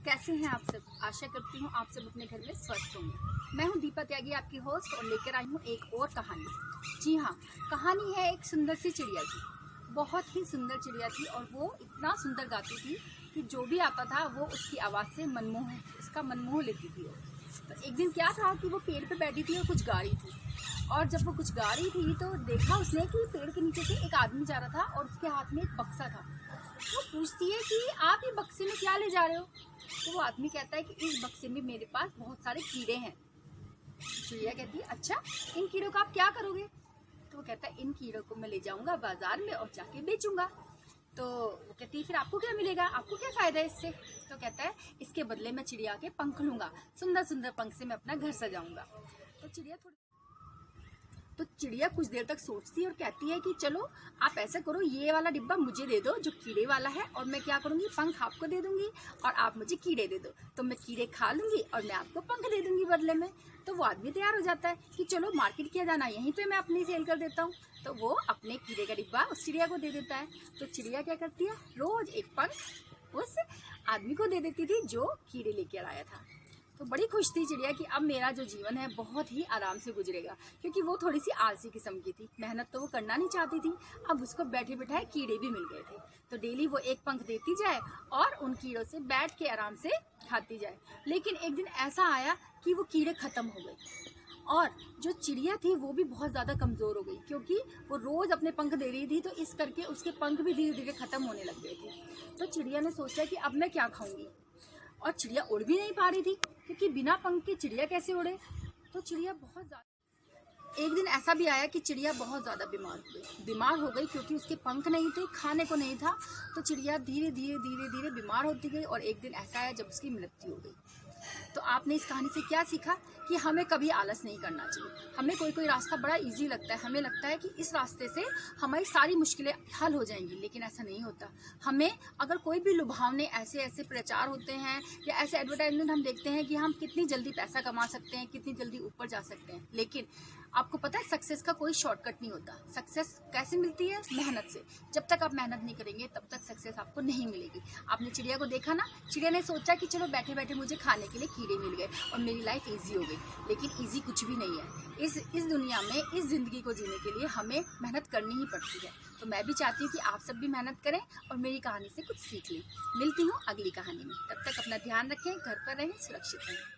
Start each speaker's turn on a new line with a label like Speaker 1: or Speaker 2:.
Speaker 1: कैसे हैं आप सब। आशा करती हूँ आप सब अपने घर में स्वस्थ होंगे। मैं हूँ दीपा त्यागी, आपकी होस्ट, और लेकर आई हूँ एक और कहानी। जी हाँ, कहानी है एक सुंदर सी चिड़िया की। बहुत ही सुंदर चिड़िया थी और वो इतना सुंदर गाती थी कि जो भी आता था वो उसकी आवाज़ से उसका मनमोह लेती थी। तो एक दिन क्या था कि वो पेड़ पे बैठी थी और कुछ गा रही थी। और जब वो कुछ गा रही थी तो देखा उसने कि पेड़ के नीचे से एक आदमी जा रहा था और उसके हाथ में एक बक्सा था। वो पूछती है कि आप ये बक्से में क्या ले जा रहे हो। तो वो आदमी कहता है कि इस बक्से में मेरे पास बहुत सारे कीड़े हैं। चिड़िया कहती है अच्छा, इन कीड़ों का आप क्या करोगे। तो वो कहता है इन कीड़ों को मैं ले जाऊंगा बाजार में और जाके बेचूंगा। तो वो कहती है फिर आपको क्या मिलेगा, आपको क्या फायदा है इससे। तो कहता है इसके बदले मैं चिड़िया के पंख लूंगा, सुंदर सुंदर पंख से मैं अपना घर सजाऊंगा। तो चिड़िया कुछ देर तक सोचती है और कहती है कि चलो आप ऐसा करो, ये वाला डिब्बा मुझे दे दो जो कीड़े वाला है, और मैं क्या करूँगी, पंख आपको दे दूंगी और आप मुझे कीड़े दे दो, तो मैं कीड़े खा लूंगी और मैं आपको पंख दे दूंगी बदले में। तो वो आदमी तैयार हो जाता है कि चलो मार्केट किया जाना, यहीं पे मैं अपनी सेल कर देता हूँ। तो वो अपने कीड़े का डिब्बा उस चिड़िया को दे देता है। तो चिड़िया क्या करती है, रोज एक पंख उस आदमी को दे देती थी जो कीड़े लेकर आया था। तो बड़ी खुश थी चिड़िया कि अब मेरा जो जीवन है बहुत ही आराम से गुजरेगा, क्योंकि वो थोड़ी सी आलसी किस्म की थी, मेहनत तो वो करना नहीं चाहती थी। अब उसको बैठे बिठाए कीड़े भी मिल गए थे, तो डेली वो एक पंख देती जाए और उन कीड़ों से बैठ के आराम से खाती जाए। लेकिन एक दिन ऐसा आया कि वो कीड़े खत्म हो गए और जो चिड़िया थी वो भी बहुत ज़्यादा कमज़ोर हो गई, क्योंकि वो रोज़ अपने पंख दे रही थी, तो इस करके उसके पंख भी धीरे धीरे ख़त्म होने लग गए थे। तो चिड़िया ने सोचा कि अब मैं क्या खाऊंगी, और चिड़िया उड़ भी नहीं पा रही थी, क्योंकि बिना पंख के चिड़िया कैसे उड़े। तो चिड़िया बहुत ज़्यादा, एक दिन ऐसा भी आया कि चिड़िया बहुत ज़्यादा बीमार हो गई क्योंकि उसके पंख नहीं थे, खाने को नहीं था। तो चिड़िया धीरे धीरे बीमार होती गई और एक दिन ऐसा आया जब उसकी मृत्यु हो गई। तो आपने इस कहानी से क्या सीखा कि हमें कभी आलस नहीं करना चाहिए। हमें कोई रास्ता बड़ा इजी लगता है, हमें लगता है कि इस रास्ते से हमारी सारी मुश्किलें हल हो जाएंगी, लेकिन ऐसा नहीं होता। हमें अगर कोई भी लुभावने ऐसे प्रचार होते हैं या ऐसे एडवर्टाइजमेंट हम देखते हैं कि हम कितनी जल्दी पैसा कमा सकते हैं, कितनी जल्दी ऊपर जा सकते हैं, लेकिन आपको पता है सक्सेस का कोई शॉर्टकट नहीं होता। सक्सेस कैसे मिलती है, मेहनत से। जब तक आप मेहनत नहीं करेंगे तब तक सक्सेस आपको नहीं मिलेगी। आपने चिड़िया को देखा ना, चिड़िया ने सोचा कि चलो बैठे बैठे मुझे खाने के लिए कीड़े मिल गए और मेरी लाइफ इजी हो गई, लेकिन इजी कुछ भी नहीं है। इस दुनिया में, इस जिंदगी को जीने के लिए हमें मेहनत करनी ही पड़ती है। तो मैं भी चाहती हूँ कि आप सब भी मेहनत करें और मेरी कहानी से कुछ सीख लें। मिलती हूँ अगली कहानी में, तब तक अपना ध्यान रखें, घर पर रहें, सुरक्षित रहें।